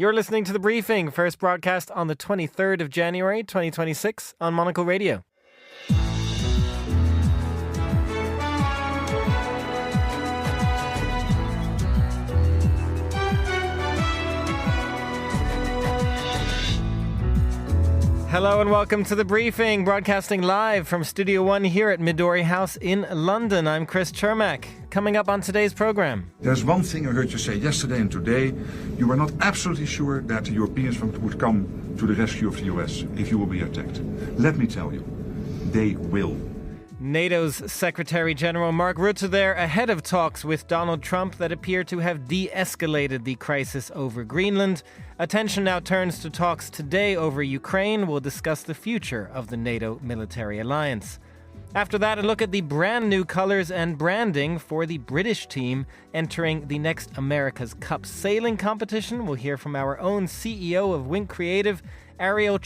You're listening to The Briefing, first broadcast on the 23rd of January, 2026 on Monocle Radio. Hello and welcome to The Briefing, broadcasting live from Studio One here at Midori House in London. I'm Chris Chermak. Coming up on today's program. There's one thing I heard you say yesterday and today. You were not absolutely sure that the Europeans would come to the rescue of the US if you will be attacked. Let me tell you, they will. NATO's Secretary General Mark Rutte there ahead of talks with Donald Trump that appear to have de-escalated the crisis over Greenland. Attention now turns to talks today over Ukraine. We'll discuss the future of the NATO military alliance. After that, a look at the brand new colors and branding for the British team entering the next America's Cup sailing competition. We'll hear from our own CEO of Winkreative, Ariel.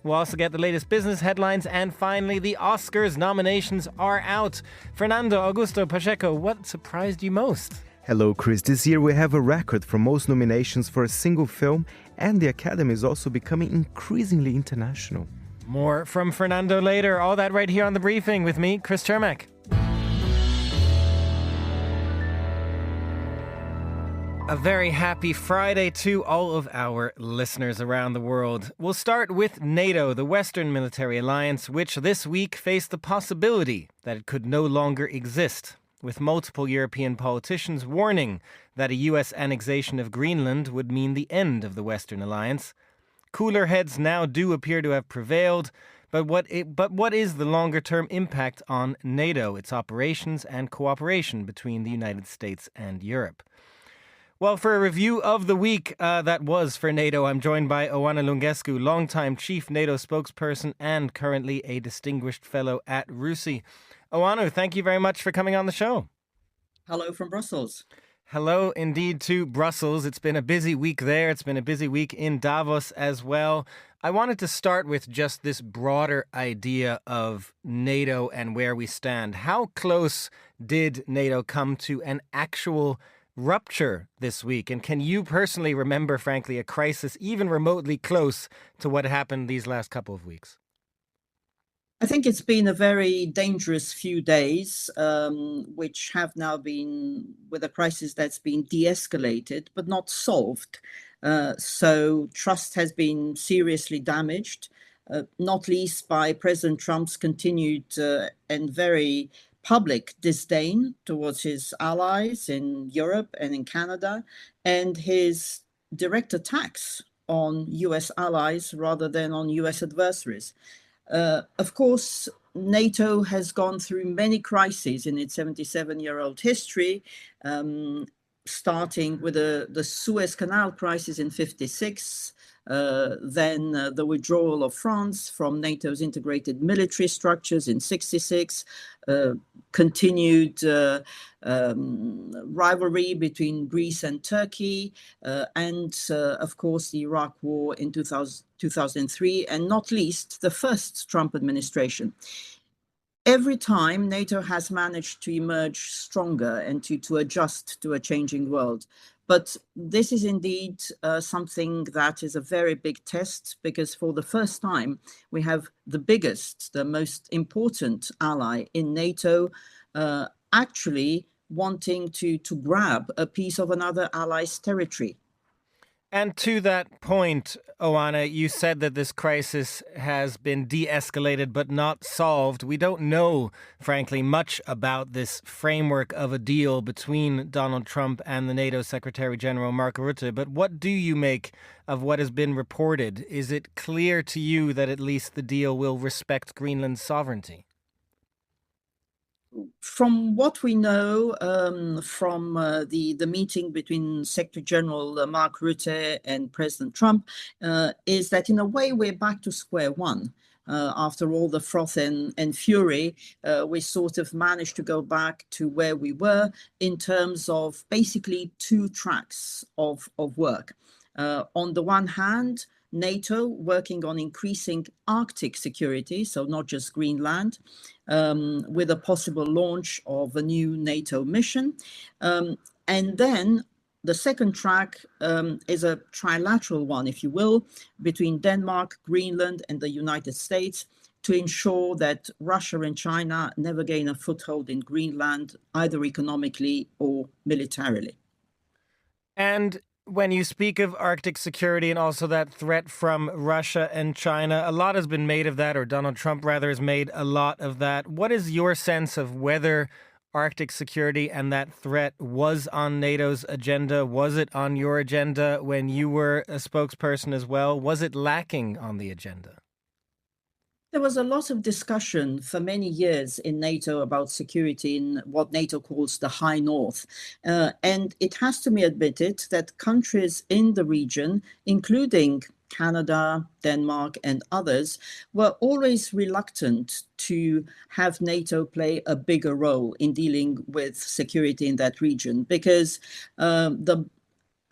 We'll also get the latest business headlines, and finally, the Oscars nominations are out. Fernando Augusto Pacheco, what surprised you most? Hello, Chris. This year we have a record for most nominations for a single film, and the Academy is also becoming increasingly international. More from Fernando later. All that right here on The Briefing with me, Chris Chermak. A very happy Friday to all of our listeners around the world. We'll start with NATO, the Western military alliance, which this week faced the possibility that it could no longer exist, with multiple European politicians warning that a US annexation of Greenland would mean the end of the Western alliance. Cooler heads now do appear to have prevailed, but what is the longer-term impact on NATO, its operations and cooperation between the United States and Europe? Well, for a review of the week that was for NATO, I'm joined by Oana Lungescu, longtime chief NATO spokesperson and currently a distinguished fellow at RUSI. Oana, thank you very much for coming on the show. Hello from Brussels. Hello indeed to Brussels. It's been a busy week there. It's been a busy week in Davos as well. I wanted to start with just this broader idea of NATO and where we stand. How close did NATO come to an actual rupture this week? And can you personally remember, frankly, a crisis even remotely close to what happened these last couple of weeks? I think it's been a very dangerous few days, which have now been with a crisis that's been de-escalated, but not solved. So trust has been seriously damaged, not least by President Trump's continued and very public disdain towards his allies in Europe and in Canada, and his direct attacks on US allies rather than on US adversaries. Of course, NATO has gone through many crises in its 77-year-old history, starting with the Suez Canal crisis in 1956, then the withdrawal of France from NATO's integrated military structures in 1966, continued rivalry between Greece and Turkey, and of course the Iraq War in 2003, and not least the first Trump administration. Every time NATO has managed to emerge stronger and to adjust to a changing world. But this is indeed something that is a very big test, because for the first time, we have the biggest, the most important ally in NATO actually wanting to grab a piece of another ally's territory. And to that point, Oana, you said that this crisis has been de-escalated but not solved. We don't know, frankly, much about this framework of a deal between Donald Trump and the NATO Secretary General Mark Rutte. But what do you make of what has been reported? Is it clear to you that at least the deal will respect Greenland's sovereignty? From what we know from the meeting between Secretary General Mark Rutte and President Trump is that in a way we're back to square one. After all the froth and fury, we sort of managed to go back to where we were in terms of basically two tracks of work. On the one hand, NATO working on increasing Arctic security, so not just Greenland, with a possible launch of a new NATO mission. And then the second track is a trilateral one, if you will, between Denmark, Greenland, and the United States to ensure that Russia and China never gain a foothold in Greenland, either economically or militarily. And when you speak of Arctic security and also that threat from Russia and China, a lot has been made of that, or Donald Trump rather has made a lot of that. What is your sense of whether Arctic security and that threat was on NATO's agenda? Was it on your agenda when you were a spokesperson as well? Was it lacking on the agenda? There was a lot of discussion for many years in NATO about security in what NATO calls the High North. And it has to be admitted that countries in the region, including Canada, Denmark, and others, were always reluctant to have NATO play a bigger role in dealing with security in that region because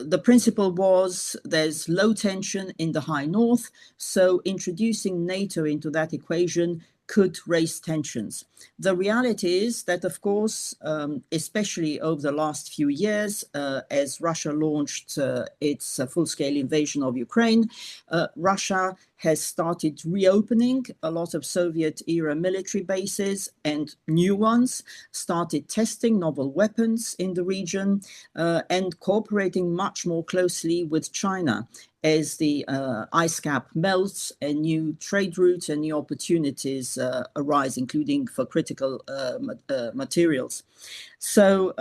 the principle was there's low tension in the High North, so introducing NATO into that equation could raise tensions. The reality is that, of course, especially over the last few years, as Russia launched its full-scale invasion of Ukraine, Russia has started reopening a lot of Soviet-era military bases and new ones, started testing novel weapons in the region, and cooperating much more closely with China as the ice cap melts and new trade routes and new opportunities arise, including for critical materials. So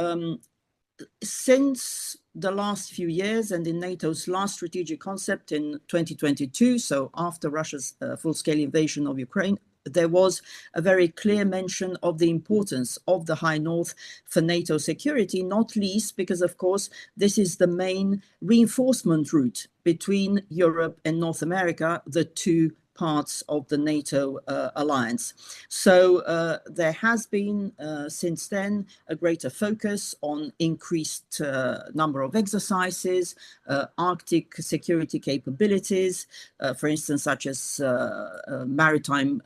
since the last few years and in NATO's last strategic concept in 2022, so after Russia's full-scale invasion of Ukraine, there was a very clear mention of the importance of the High North for NATO security, not least because, of course, this is the main reinforcement route between Europe and North America, the two parts of the NATO alliance. So there has been since then a greater focus on increased number of exercises, Arctic security capabilities, for instance, such as maritime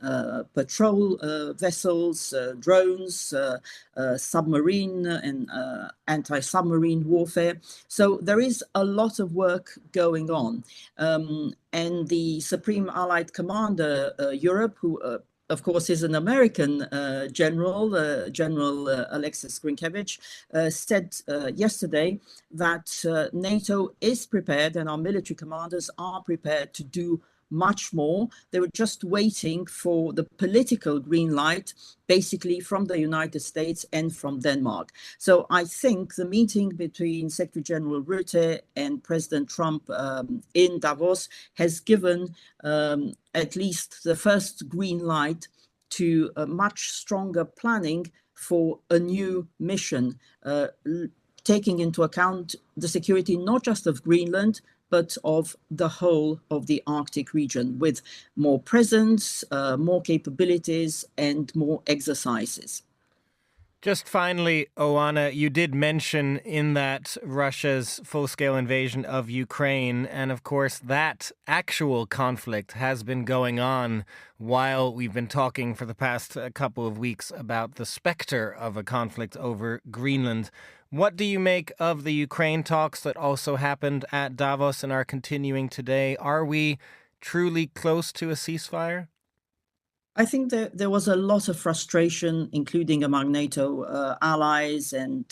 patrol vessels, drones, submarine and anti-submarine warfare. So there is a lot of work going on. And the Supreme Allied Commander Europe, who of course is an American general, General Alexis Grinkevich, said yesterday that NATO is prepared and our military commanders are prepared to do much more. They were just waiting for the political green light, basically from the United States and from Denmark. So I think the meeting between Secretary General Rutte and President Trump in Davos has given at least the first green light to a much stronger planning for a new mission, taking into account the security not just of Greenland, but of the whole of the Arctic region, with more presence, more capabilities, and more exercises. Just finally, Oana, you did mention in that Russia's full-scale invasion of Ukraine, and of course that actual conflict has been going on while we've been talking for the past couple of weeks about the specter of a conflict over Greenland. What do you make of the Ukraine talks that also happened at Davos and are continuing today? Are we truly close to a ceasefire? I think that there was a lot of frustration, including among NATO allies, and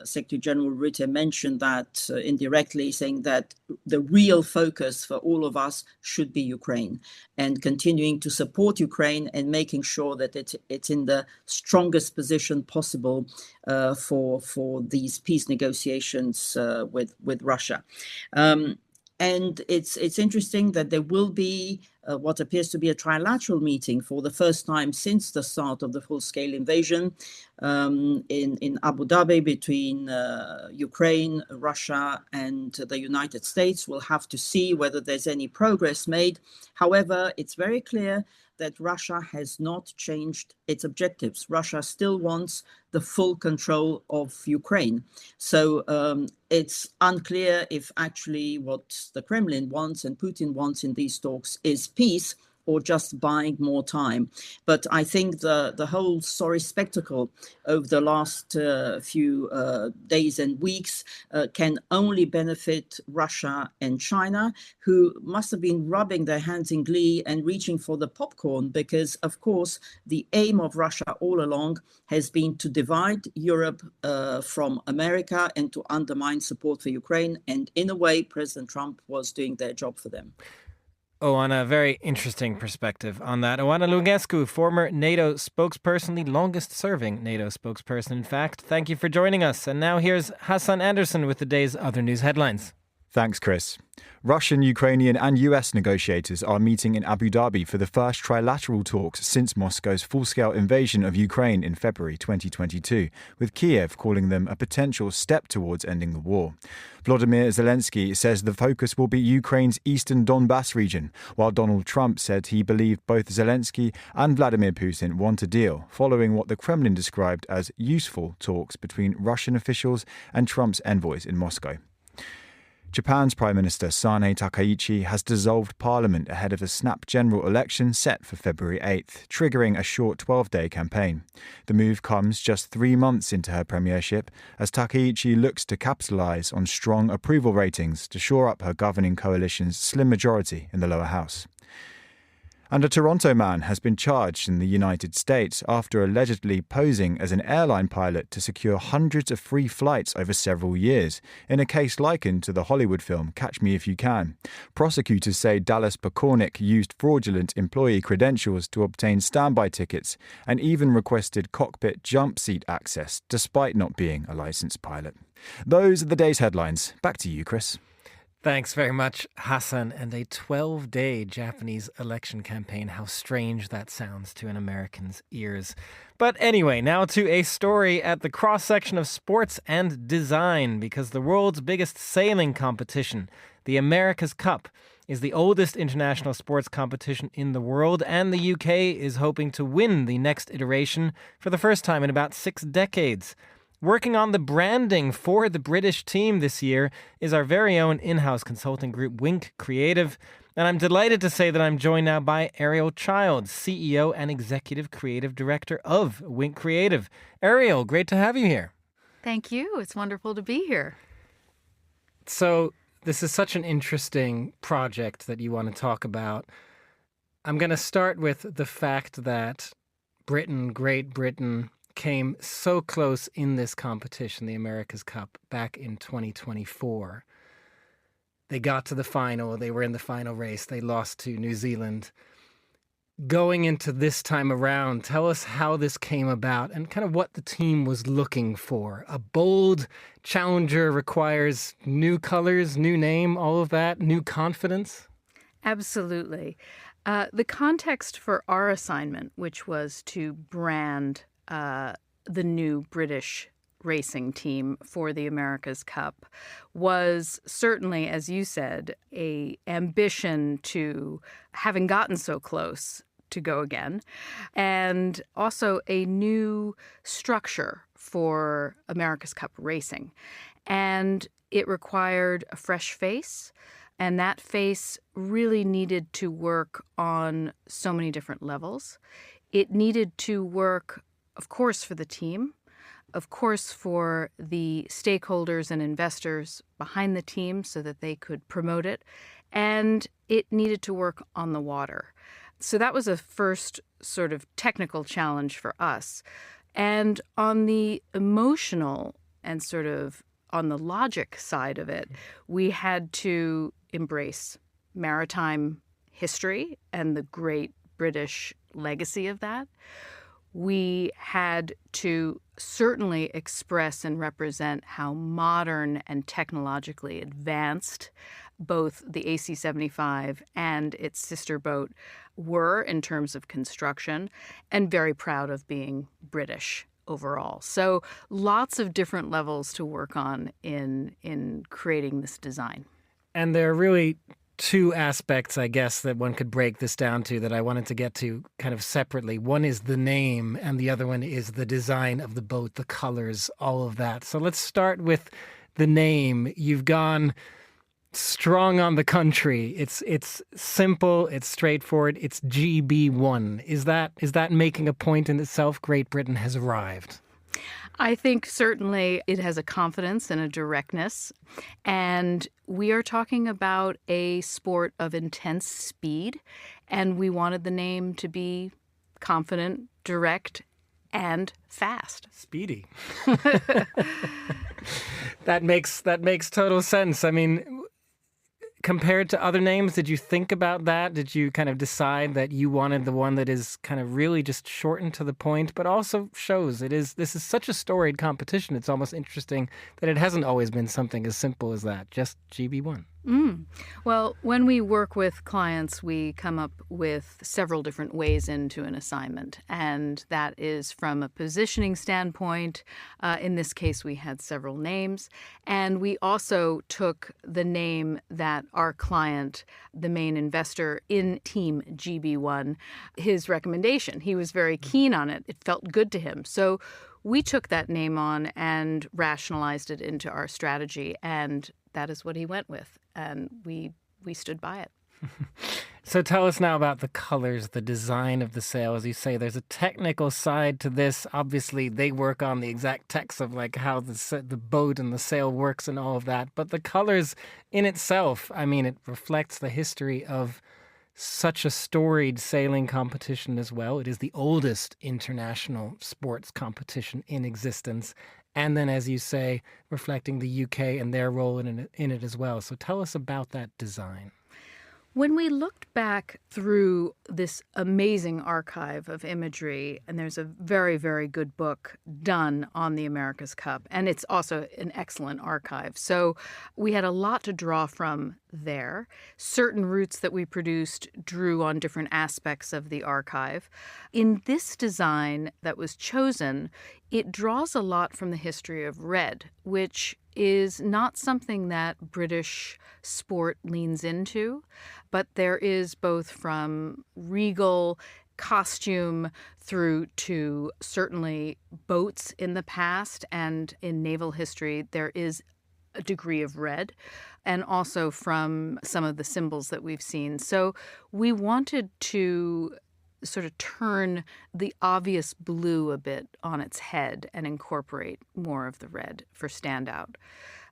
Secretary General Rutte mentioned that indirectly, saying that the real focus for all of us should be Ukraine, and continuing to support Ukraine and making sure that it's in the strongest position possible for these peace negotiations with Russia. And it's interesting that there will be what appears to be a trilateral meeting for the first time since the start of the full-scale invasion in Abu Dhabi between Ukraine, Russia, and the United States. We'll have to see whether there's any progress made. However, it's very clear that Russia has not changed its objectives. Russia still wants the full control of Ukraine. So it's unclear if actually what the Kremlin wants and Putin wants in these talks is peace, or just buying more time. But I think the whole sorry spectacle over the last few days and weeks can only benefit Russia and China, who must have been rubbing their hands in glee and reaching for the popcorn, because, of course, the aim of Russia all along has been to divide Europe from America and to undermine support for Ukraine. And in a way, President Trump was doing their job for them. Oana, a very interesting perspective on that. Oana Lungescu, former NATO spokesperson, the longest-serving NATO spokesperson, in fact. Thank you for joining us. And now here's Hassan Anderson with the day's other news headlines. Thanks, Chris. Russian, Ukrainian and US negotiators are meeting in Abu Dhabi for the first trilateral talks since Moscow's full-scale invasion of Ukraine in February 2022, with Kiev calling them a potential step towards ending the war. Volodymyr Zelensky says the focus will be Ukraine's eastern Donbas region, while Donald Trump said he believed both Zelensky and Vladimir Putin want a deal, following what the Kremlin described as useful talks between Russian officials and Trump's envoys in Moscow. Japan's Prime Minister Sanae Takaichi has dissolved parliament ahead of a snap general election set for February 8th, triggering a short 12-day campaign. The move comes just 3 months into her premiership, as Takaichi looks to capitalise on strong approval ratings to shore up her governing coalition's slim majority in the lower house. And a Toronto man has been charged in the United States after allegedly posing as an airline pilot to secure hundreds of free flights over several years, in a case likened to the Hollywood film Catch Me If You Can. Prosecutors say Dallas Pakornik used fraudulent employee credentials to obtain standby tickets and even requested cockpit jump seat access, despite not being a licensed pilot. Those are the day's headlines. Back to you, Chris. Thanks very much, Hassan. And a 12-day Japanese election campaign. How strange that sounds to an American's ears. But anyway, now to a story at the cross-section of sports and design, because the world's biggest sailing competition, the America's Cup, is the oldest international sports competition in the world, and the UK is hoping to win the next iteration for the first time in about 6 decades. Working on the branding for the British team this year is our very own in-house consulting group, Winkreative. And I'm delighted to say that I'm joined now by Ariel Childs, CEO and Executive Creative Director of Winkreative. Ariel, great to have you here. Thank you. It's wonderful to be here. So this is such an interesting project that you want to talk about. I'm going to start with the fact that Britain, Great Britain, came so close in this competition, the America's Cup, back in 2024. They got to the final. They were in the final race. They lost to New Zealand. Going into this time around, tell us how this came about and kind of what the team was looking for. A bold challenger requires new colors, new name, all of that, new confidence? Absolutely. The context for our assignment, which was to brand the new British racing team for the America's Cup, was certainly, as you said, a ambition to, having gotten so close, to go again, and also a new structure for America's Cup racing. And it required a fresh face, and that face really needed to work on so many different levels. It needed to work, of course, for the team, of course, for the stakeholders and investors behind the team so that they could promote it, and it needed to work on the water. So that was a first sort of technical challenge for us. And on the emotional and sort of on the logic side of it, we had to embrace maritime history and the great British legacy of that. We had to certainly express and represent how modern and technologically advanced both the AC-75 and its sister boat were in terms of construction, and very proud of being British overall. So lots of different levels to work on in creating this design. And there are really 2 aspects, I guess, that one could break this down to that I wanted to get to kind of separately. One is the name, and the other one is the design of the boat, the colors, all of that. So let's start with the name. You've gone strong on the country. It's simple, it's straightforward, it's GB1. Is that making a point in itself? Great Britain has arrived. I think certainly it has a confidence and a directness. And we are talking about a sport of intense speed. And we wanted the name to be confident, direct, and fast. Speedy. That makes total sense. I mean, compared to other names, did you think about that? Did you kind of decide that you wanted the one that is kind of really just shortened to the point, but also shows this is such a storied competition. It's almost interesting that it hasn't always been something as simple as that, just GB1. Well, when we work with clients, we come up with several different ways into an assignment. And that is from a positioning standpoint. In this case, we had several names. And we also took the name that our client, the main investor in Team GB1, his recommendation. He was very keen on it. It felt good to him. So we took that name on and rationalized it into our strategy. And that is what he went with. And we stood by it. So tell us now about the colors, the design of the sail. As you say, there's a technical side to this. Obviously, they work on the exact text of like how the boat and the sail works and all of that. But the colors in itself, I mean, it reflects the history of such a storied sailing competition as well. It is the oldest international sports competition in existence. And then, as you say, reflecting the UK and their role in it as well. So tell us about that design. When we looked back through this amazing archive of imagery, and there's a very, very good book done on the America's Cup, and it's also an excellent archive. So we had a lot to draw from there. Certain routes that we produced drew on different aspects of the archive. In this design that was chosen, it draws a lot from the history of red, which is not something that British sport leans into, but there is both from regal costume through to certainly boats in the past, and in naval history there is a degree of red, and also from some of the symbols that we've seen. So we wanted to sort of turn the obvious blue a bit on its head and incorporate more of the red for standout.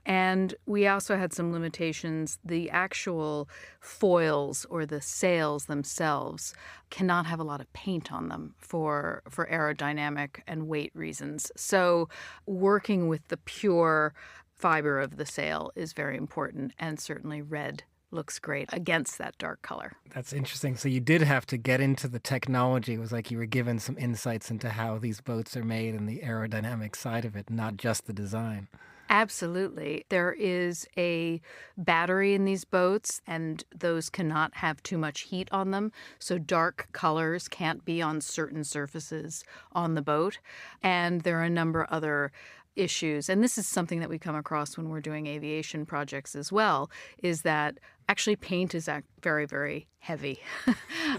And we also had some limitations. The actual foils or the sails themselves cannot have a lot of paint on them for aerodynamic and weight reasons. So working with the pure fiber of the sail is very important, and certainly red looks great against that dark color. That's interesting. So you did have to get into the technology. It was like you were given some insights into how these boats are made and the aerodynamic side of it, not just the design. Absolutely. There is a battery in these boats, and those cannot have too much heat on them. So dark colors can't be on certain surfaces on the boat. And there are a number of other issues. And this is something that we come across when we're doing aviation projects as well, is that actually paint is very, very heavy.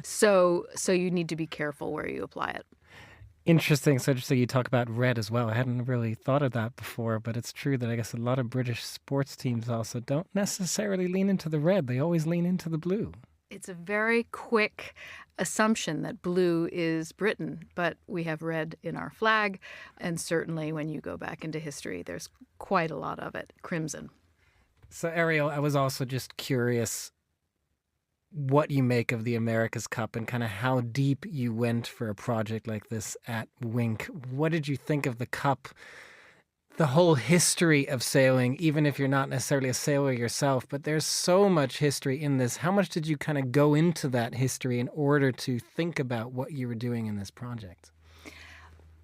So you need to be careful where you apply it. Interesting. So you talk about red as well. I hadn't really thought of that before, but it's true that I guess a lot of British sports teams also don't necessarily lean into the red. They always lean into the blue. It's a very quick assumption that blue is Britain, but we have red in our flag. And certainly when you go back into history, there's quite a lot of it, crimson. So Ariel, I was also just curious what you make of the America's Cup and kind of how deep you went for a project like this at Wink. What did you think of the Cup, the whole history of sailing, even if you're not necessarily a sailor yourself, but there's so much history in this. How much did you kind of go into that history in order to think about what you were doing in this project?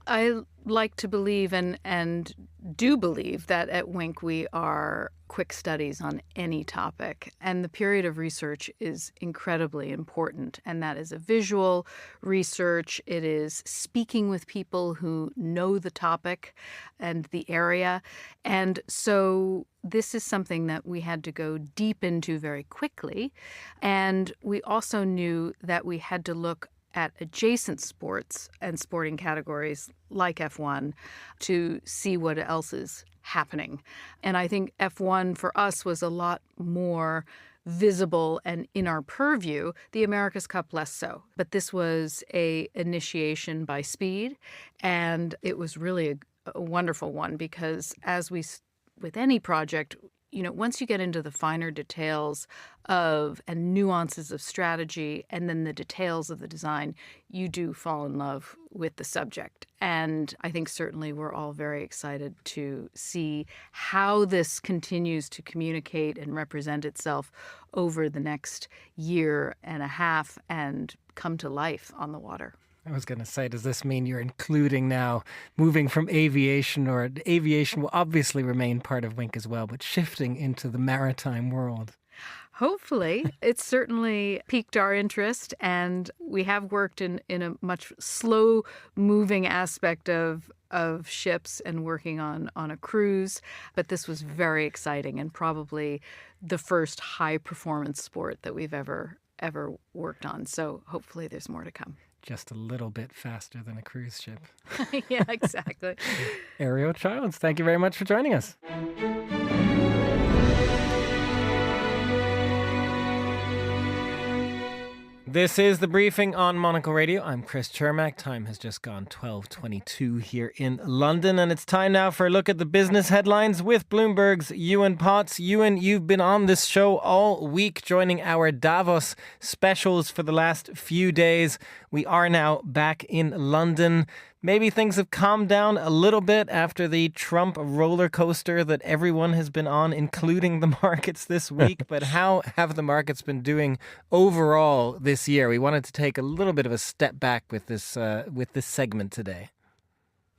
I like to believe and do believe that at Wink we are quick studies on any topic. And the period of research is incredibly important. And that is a visual research. It is speaking with people who know the topic and the area. And so this is something that we had to go deep into very quickly. And we also knew that we had to look at adjacent sports and sporting categories like F1 to see what else is happening. And I think F1 for us was a lot more visible and in our purview, the America's Cup less so. But this was a initiation by speed, and it was really a wonderful one because with any project, once you get into the finer details and nuances of strategy and then the details of the design, you do fall in love with the subject. And I think certainly we're all very excited to see how this continues to communicate and represent itself over the next year and a half and come to life on the water. I was going to say, does this mean you're including now moving from aviation, or aviation will obviously remain part of Wink as well, but shifting into the maritime world? Hopefully. It's certainly piqued our interest, and we have worked in a much slow-moving aspect of ships and working on a cruise, but this was very exciting and probably the first high-performance sport that we've ever worked on. So hopefully there's more to come. Just a little bit faster than a cruise ship. Yeah, exactly. Ariel Childs, thank you very much for joining us. This is The Briefing on Monocle Radio. I'm Chris Chermak. Time has just gone 12:22 here in London, and it's time now for a look at the business headlines with Bloomberg's Ewan Potts. Ewan, you've been on this show all week, joining our Davos specials for the last few days. We are now back in London. Maybe things have calmed down a little bit after the Trump roller coaster that everyone has been on, including the markets this week. But how have the markets been doing overall this year? We wanted to take a little bit of a step back with this segment today.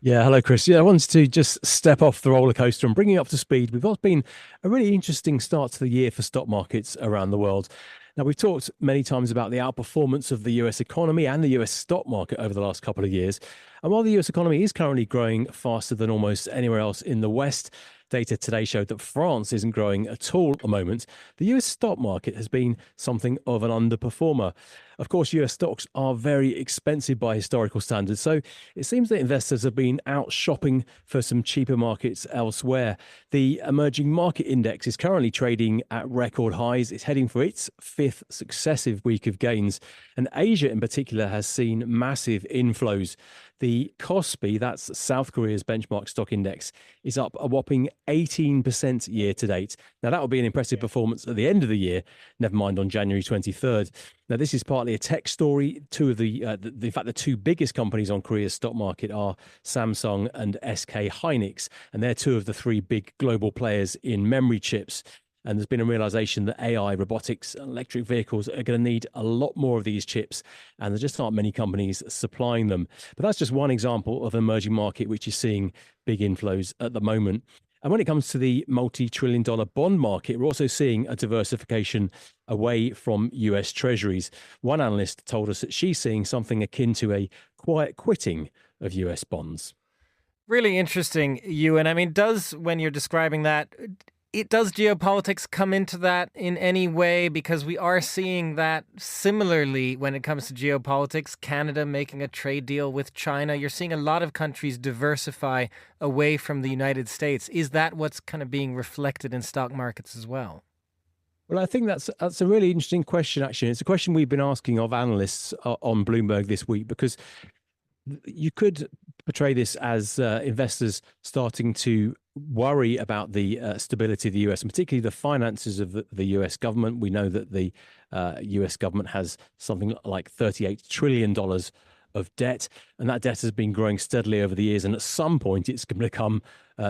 Yeah, hello, Chris. Yeah, I wanted to just step off the roller coaster and bring you up to speed. We've been a really interesting start to the year for stock markets around the world. Now, we've talked many times about the outperformance of the US economy and the US stock market over the last couple of years. And while the US economy is currently growing faster than almost anywhere else in the West, data today showed that France isn't growing at all at the moment. The US stock market has been something of an underperformer. Of course, US stocks are very expensive by historical standards, so it seems that investors have been out shopping for some cheaper markets elsewhere. The emerging market index is currently trading at record highs. It's heading for its fifth successive week of gains, and Asia in particular has seen massive inflows. The Kospi, that's South Korea's benchmark stock index, is up a whopping 18% year to date. Now, that will be an impressive performance at the end of the year, never mind on January 23rd. Now, this is partly a tech story. In fact, the two biggest companies on Korea's stock market are Samsung and SK Hynix, and they're two of the three big global players in memory chips. And there's been a realization that AI, robotics, and electric vehicles are going to need a lot more of these chips, and there just aren't many companies supplying them. But that's just one example of an emerging market which is seeing big inflows at the moment. And when it comes to the multi-trillion-dollar bond market, we're also seeing a diversification away from US Treasuries. One analyst told us that she's seeing something akin to a quiet quitting of US bonds. Really interesting, Ewan. I mean, when you're describing that, does geopolitics come into that in any way? Because we are seeing that similarly when it comes to geopolitics. Canada making a trade deal with China. You're seeing a lot of countries diversify away from the United States. Is that what's kind of being reflected in stock markets as well? Well, I think that's a really interesting question, actually. It's a question we've been asking of analysts on Bloomberg this week, because you could portray this as investors starting to worry about the stability of the US, and particularly the finances of the US government. We know that the US government has something like $38 trillion of debt, and that debt has been growing steadily over the years. And at some point, it's going to become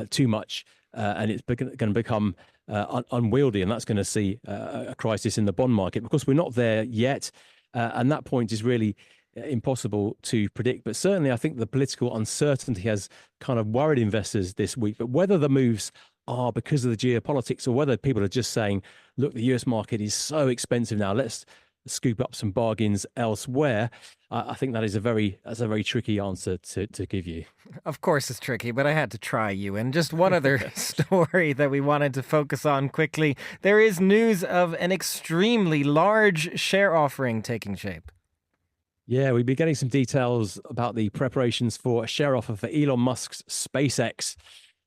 too much, and it's going to become unwieldy, and that's going to see a crisis in the bond market. Of course, we're not there yet, and that point is really impossible to predict. But certainly I think the political uncertainty has kind of worried investors this week. But whether the moves are because of the geopolitics or whether people are just saying, look, the US market is so expensive now, let's scoop up some bargains elsewhere, I think that's a very tricky answer to give you. Of course it's tricky, but I had to try you. And just one other story that we wanted to focus on quickly. There is news of an extremely large share offering taking shape. Yeah, we've been getting some details about the preparations for a share offer for Elon Musk's SpaceX.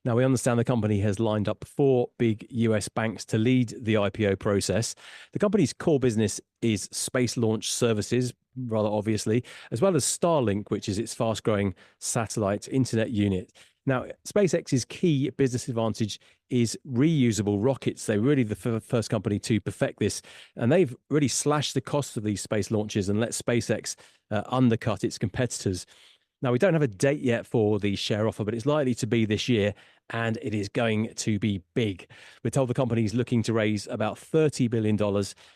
Now, we understand the company has lined up 4 big US banks to lead the IPO process. The company's core business is space launch services, rather obviously, as well as Starlink, which is its fast-growing satellite internet unit. Now, SpaceX's key business advantage is reusable rockets. They're really the first company to perfect this, and they've really slashed the cost of these space launches and let SpaceX undercut its competitors. Now, we don't have a date yet for the share offer, but it's likely to be this year, and it is going to be big. We're told the company is looking to raise about $30 billion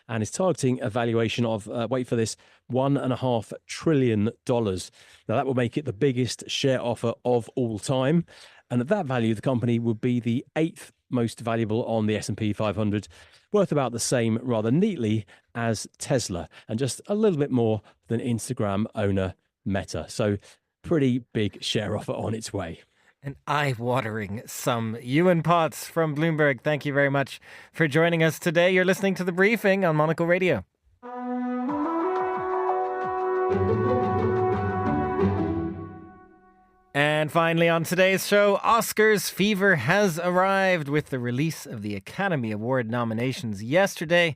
and is targeting a valuation of, wait for this, $1.5 trillion. Now, that will make it the biggest share offer of all time. And at that value, the company would be the 8th most valuable on the S&P 500, worth about the same, rather neatly, as Tesla, and just a little bit more than Instagram owner Meta. So pretty big share offer on its way. An eye-watering sum. Ewan Potts from Bloomberg, thank you very much for joining us today. You're listening to The Briefing on Monocle Radio. And finally on today's show, Oscars fever has arrived with the release of the Academy Award nominations yesterday.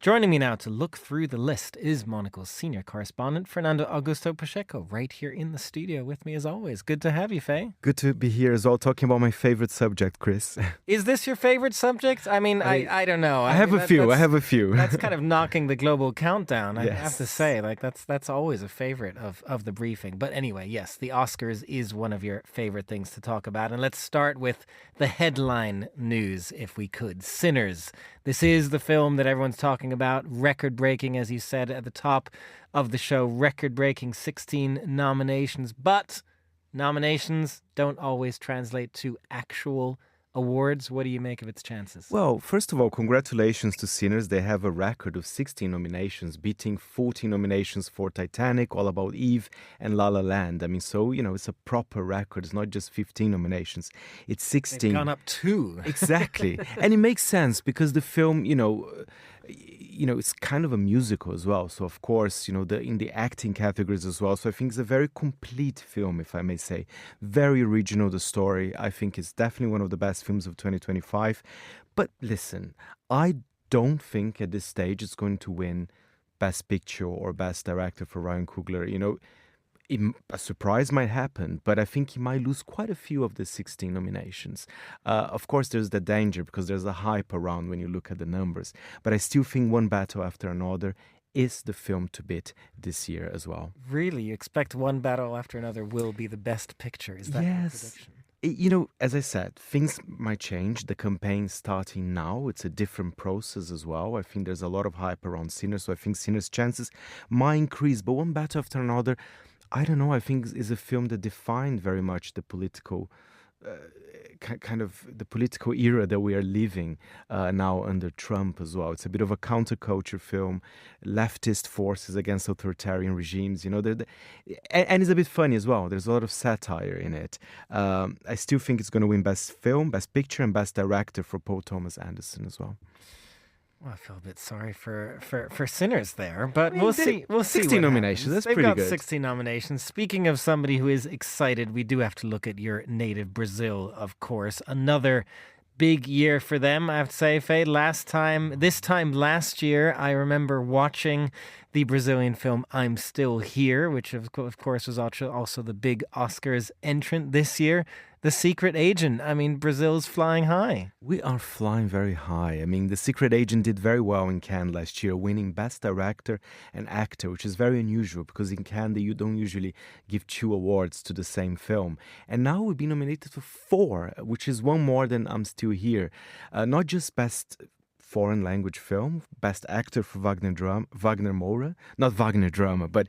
Joining me now to look through the list is Monocle's senior correspondent, Fernando Augusto Pacheco, right here in the studio with me as always. Good to have you, Faye. Good to be here as well, talking about my favorite subject, Chris. Is this your favorite subject? I mean, I don't know. I have a few. That's kind of knocking the global countdown, I Yes. have to say. Like that's always a favorite of the briefing. But anyway, yes, the Oscars is one of your favorite things to talk about. And let's start with the headline news, if we could. Sinners. This is the film that everyone's talking about. Record-breaking, as you said at the top of the show. Record-breaking 16 nominations. But nominations don't always translate to actual awards. What do you make of its chances? Well, first of all, congratulations to Sinners. They have a record of 16 nominations, beating 14 nominations for Titanic, All About Eve, and La La Land. I mean, so, it's a proper record. It's not just 15 nominations. It's 16. They've gone up 2. Exactly. And it makes sense because the film, it's kind of a musical as well. So, of course, in the acting categories as well. So I think it's a very complete film, if I may say. Very original, the story. I think it's definitely one of the best films of 2025. But listen, I don't think at this stage it's going to win Best Picture or Best Director for Ryan Coogler. A surprise might happen, but I think he might lose quite a few of the 16 nominations. Of course, there's the danger because there's a hype around when you look at the numbers. But I still think One Battle After Another is the film to beat this year as well. Really? You expect One Battle After Another will be the best picture? Is that your prediction? As I said, things might change. The campaign's starting now. It's a different process as well. I think there's a lot of hype around Sinners, so I think Sinners' chances might increase. But One Battle After Another, I don't know, I think is a film that defined very much the political kind of the political era that we are living now under Trump as well. It's a bit of a counterculture film, leftist forces against authoritarian regimes, and it's a bit funny as well. There's a lot of satire in it. I still think it's going to win Best Film, Best Picture, and Best Director for Paul Thomas Anderson as well. Well, I feel a bit sorry for Sinners there, but we'll see. We'll see. 16 nominations. That's pretty good. They've got 16 nominations. Speaking of somebody who is excited, we do have to look at your native Brazil, of course. Another big year for them, I have to say, Faye. This time last year, I remember watching the Brazilian film I'm Still Here, which of course was also the big Oscars entrant this year. The Secret Agent. I mean, Brazil's flying high. We are flying very high. I mean, The Secret Agent did very well in Cannes last year, winning Best Director and Actor, which is very unusual because in Cannes you don't usually give 2 awards to the same film. And now we've been nominated for 4, which is one more than I'm Still Here. Not just Best Foreign Language Film, Best Actor for Wagner Moura, not Wagner Drama, but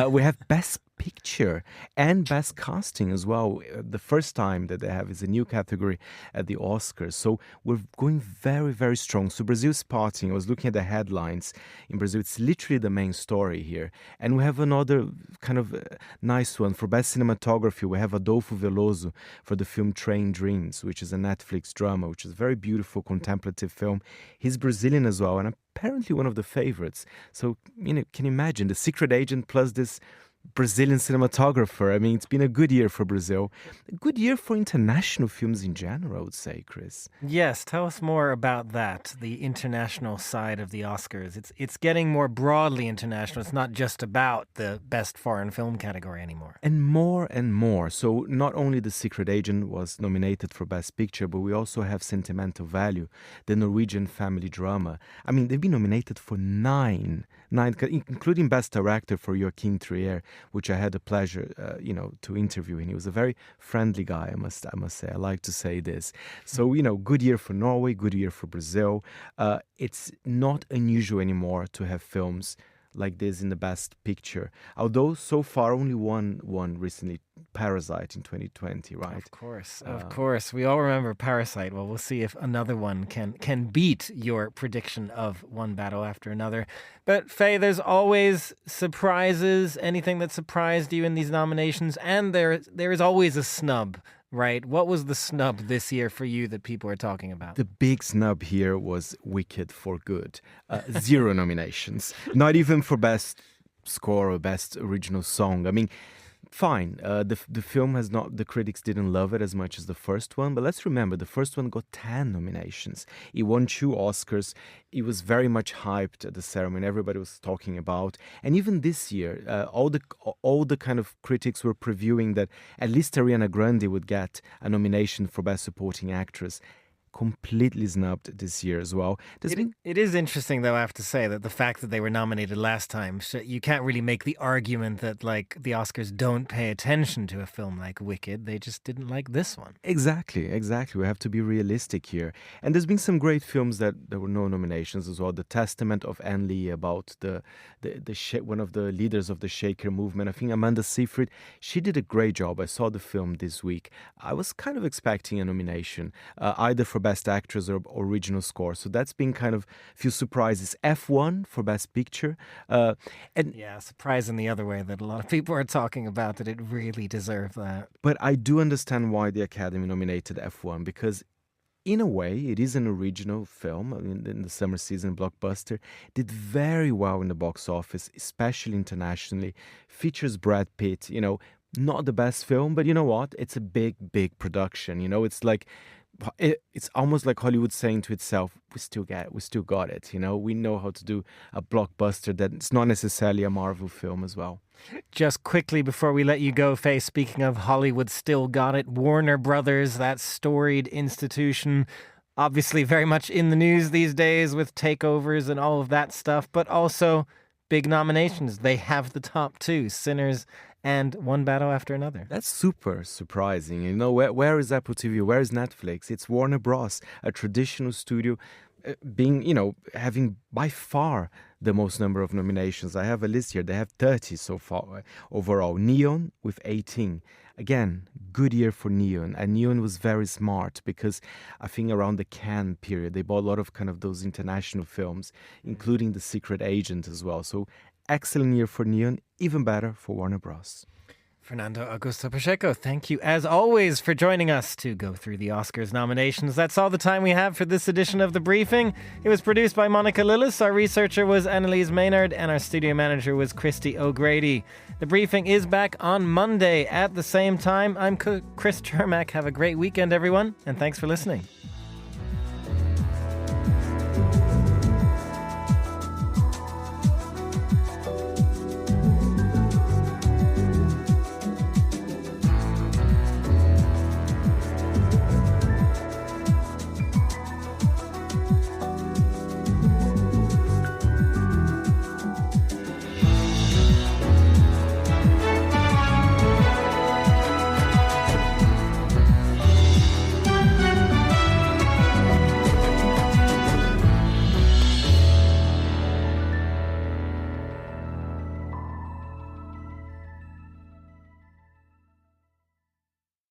we have Best Picture and Best Casting as well. The first time that they have is a new category at the Oscars. So we're going very, very strong. So Brazil's partying. I was looking at the headlines. In Brazil, it's literally the main story here. And we have another kind of nice one. For Best Cinematography, we have Adolfo Veloso for the film Train Dreams, which is a Netflix drama, which is a very beautiful contemplative film. He's Brazilian as well, and apparently one of the favorites. So, can you imagine the secret agent plus this Brazilian cinematographer? I mean, it's been a good year for Brazil. A good year for international films in general, I would say, Chris. Yes, tell us more about that, the international side of the Oscars. It's getting more broadly international. It's not just about the best foreign film category anymore. And more. So not only The Secret Agent was nominated for Best Picture, but we also have Sentimental Value, the Norwegian family drama. I mean, they've been nominated for nine, including Best Director for Joachim Trier, which I had the pleasure, to interview. And he was a very friendly guy, I must say. I like to say this. So, good year for Norway, good year for Brazil. It's not unusual anymore to have films like this in the Best Picture. Although so far only one recently, Parasite in 2020, right? Of course. We all remember Parasite. Well, we'll see if another one can beat your prediction of One Battle After Another. But Faye, there's always surprises, anything that surprised you in these nominations, and there is always a snub. Right. What was the snub this year for you that people are talking about? The big snub here was Wicked for Good. 0 nominations. Not even for Best Score or Best Original Song. I mean, fine. The film has not, the critics didn't love it as much as the first one, but let's remember the first one got 10 nominations. It won 2 Oscars. It was very much hyped at the ceremony. Everybody was talking about, and even this year, all the kind of critics were previewing that at least Ariana Grande would get a nomination for Best Supporting Actress. Completely snubbed this year as well. It is interesting, though, I have to say, that the fact that they were nominated last time, you can't really make the argument that, like, the Oscars don't pay attention to a film like Wicked. They just didn't like this one. Exactly. We have to be realistic here. And there's been some great films that there were no nominations as well. The Testament of Anne Lee, about one of the leaders of the Shaker movement. I think Amanda Seyfried, she did a great job. I saw the film this week. I was kind of expecting a nomination, either for Best Actress or Original Score. So that's been kind of a few surprises. F1 for Best Picture. Surprising the other way, that a lot of people are talking about that it really deserved that. But I do understand why the Academy nominated F1, because in a way, it is an original film. I mean, in the summer season blockbuster, did very well in the box office, especially internationally. Features Brad Pitt, not the best film, but you know what? It's a big, big production. It's like, it's almost like Hollywood saying to itself, we still got it. We know how to do a blockbuster that's not necessarily a Marvel film as well. Just quickly before we let you go, Faye, speaking of Hollywood still got it, Warner Brothers, that storied institution, obviously very much in the news these days with takeovers and all of that stuff, but also big nominations. They have the top 2, Sinners and One Battle After Another. That's super surprising. Where is Apple TV? Where is Netflix? It's Warner Bros., a traditional studio, having by far the most number of nominations. I have a list here. They have 30 so far overall. Neon with 18. Again, good year for Neon. And Neon was very smart because I think around the Cannes period, they bought a lot of kind of those international films, including The Secret Agent as well. So excellent year for Neon, even better for Warner Bros. Fernando Augusto Pacheco, thank you as always for joining us to go through the Oscars nominations. That's all the time we have for this edition of The Briefing. It was produced by Monica Lillis, our researcher was Annalise Maynard, and our studio manager was Christy O'Grady. The Briefing is back on Monday at the same time. I'm Chris Chermak. Have a great weekend, everyone, and thanks for listening.